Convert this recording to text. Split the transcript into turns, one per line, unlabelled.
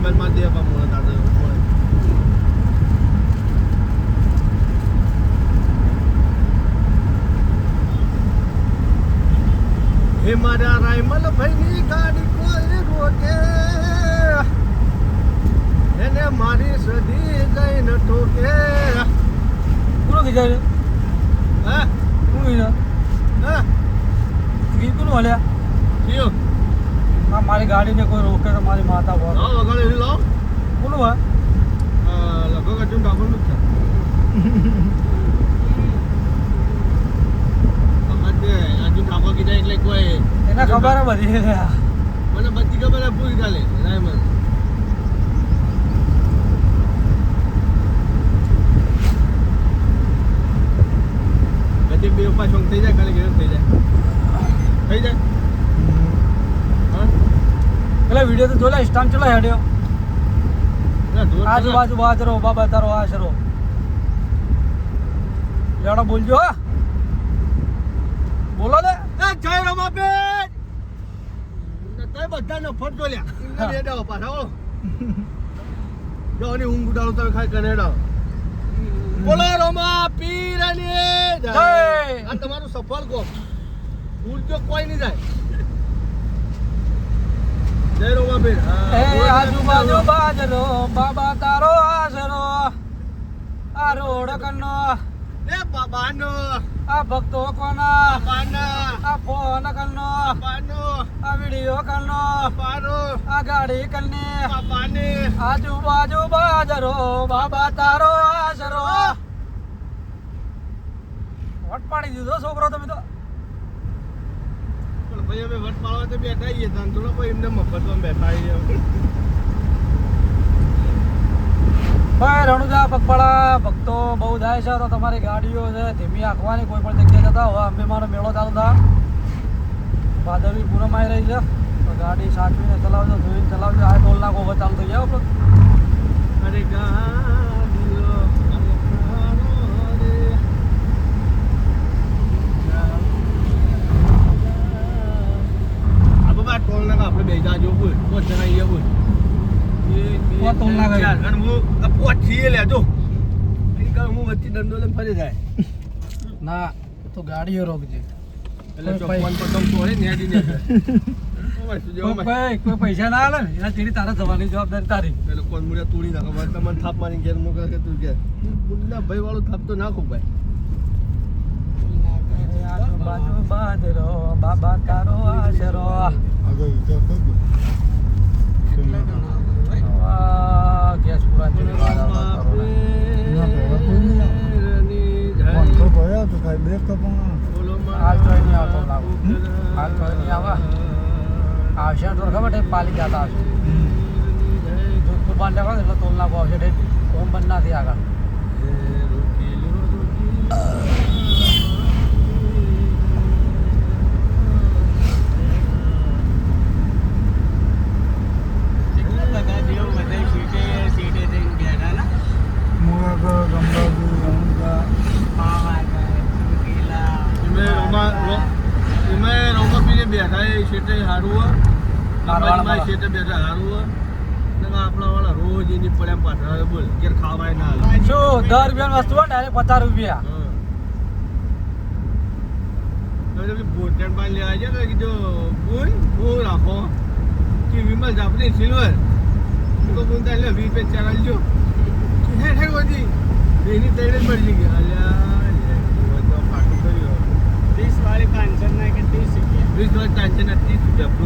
મોબાઈલમાં દે આપા મોડા દાદા હે મારા રાયમલ ભાઈની ગાડી કોઈ રોકે એને મારી સદી જઈને ઠોકે
કોનો કીધા
હા
કોણ કીધા
હા
ગીત કોનું હાલ્યા
કયો
હા મારી ગાડીને કોઈ રોકે તો મારી માતા બોલ
લાવ વગાડે એ લાવ
કોનું હા
લગભગ અર્જુન ઠાકોરનું જ છે અર્જુન ઠાકોર કીધા એટલે કોઈ
એને ખબર હે બધી
મને બધી ખબર હે પૂરી કાલે રાયમલ બધી બે ઉપર શોખ થઈ જાય કાલે ઘેર થઈ જાય હા
પેલા વિડીયો તો જોલા સ્ટાન્ડ ચલો હેડ્યો આજુબાજુ બાજરો બાબા તારો આશરો લેડો બોલજો હા બોલો ને
એ જય રમાબેન તય બધાને ફટકો લ્યા ઇંગ્લેન્ડ હેડાવો પાછા ઓ જો ની ઊંઘ ઉડાડો તમે ખાઈ કનેડા બોલો રમા પીરની જય આ તમારું સફળ ગો ભૂલજો કોઈ નહીં જાય જય રમાબેન
એ આજુબાજુ બાજરો બાબા તારો આશરો આ રોડ કનો
એ બાબાનો
આ ભક્તો કોના
બાના
આ ફોન કનો
બાનો
આ વિડીયો કનો
બાનો
આ ગાડી કને
બાને
આજુબાજુ બાજરો બાબા તારો આશરો વટ પાડી દીધો છોકરો તમે તો
પણ ભાઈ અમે વટ પાડવા તો બેઠા આવીએ તને થોડો ભાઈ એમને મફતમાં બેઠા આવીએ
ભાઈ રણુજા પગપાળા ભક્તો બહુ જાય છે તો તમારી ગાડીઓ છે ધીમી આંકવાની કોઈ પણ જગ્યાએ જતા હવે અંબેમાનો મેળો ચાલુ થાય ભાદરવી પૂનમ આવી રહી છે તો ગાડી સાચવીને ચલાવજો જોઈને ચલાવજો આ ટોલ નાકો હવે ચાલુ થઈ જાય
અરે ગાડીઓ આ બાબા ટોલ નાકા આપણે બે જા જો બોલ પોત જણા અહીંયા બોલ
પોત ટોલ નાકા
અને હું આ પોત છીએ લેજો અહીં કાં હું વચ્ચે દંડો લઈને ફરી જાય
ના તો ગાડીઓ રોકજે
એટલે ચોપન પતંગ તોડે ને હેડી ને
કોઈ પૈસા ના આલે ને એના તેની તારા જવાની જવાબદારી તારી
પેલો કોણ મુડિયા તોડી નાખો ભાઈ તમને થાપ મારી ઘેર મોકલે કે તું ઘેર મુન્ના ભાઈ વાળો થાપ તો નાખો ભાઈ
આજુબાજુ બાજરો બાબા તારો આશરો ગેસ પૂરા હાલ તો નહીં આવતો લાગુ હાલ તો નહીં આવે આવશે તો ખબર પાલી જતા આવશે જોધપુર બાંધે ખબર એટલે ટોલ નાકો આવશે ઓમ બંધ ના થઈ આગળ
બેઠા શેઠે હારું મારવાડમાં શેઠે બેઠા હારું આપણા વાળા રોજ એની પડ્યા પાછળ બોલ કે ખાવાય ના
શું 10 રૂપિયાની વસ્તુ હોય ડાયરેક્ટ 50 રૂપિયા
બોટન પાન લેવા છે કે જો બોલ બહુ રાખો કે વિમલ જાપની સિલ્વર તો બોલતા લે 20 રૂપિયા ચાલજો હે હે વધી એની તૈયાર જ મળી ગઈ અલ્યા તો પાટું કર્યો 30 વાળી 500 ના કે 30 રૂપિયા 20 વાળી 500 ના 30 રૂપિયા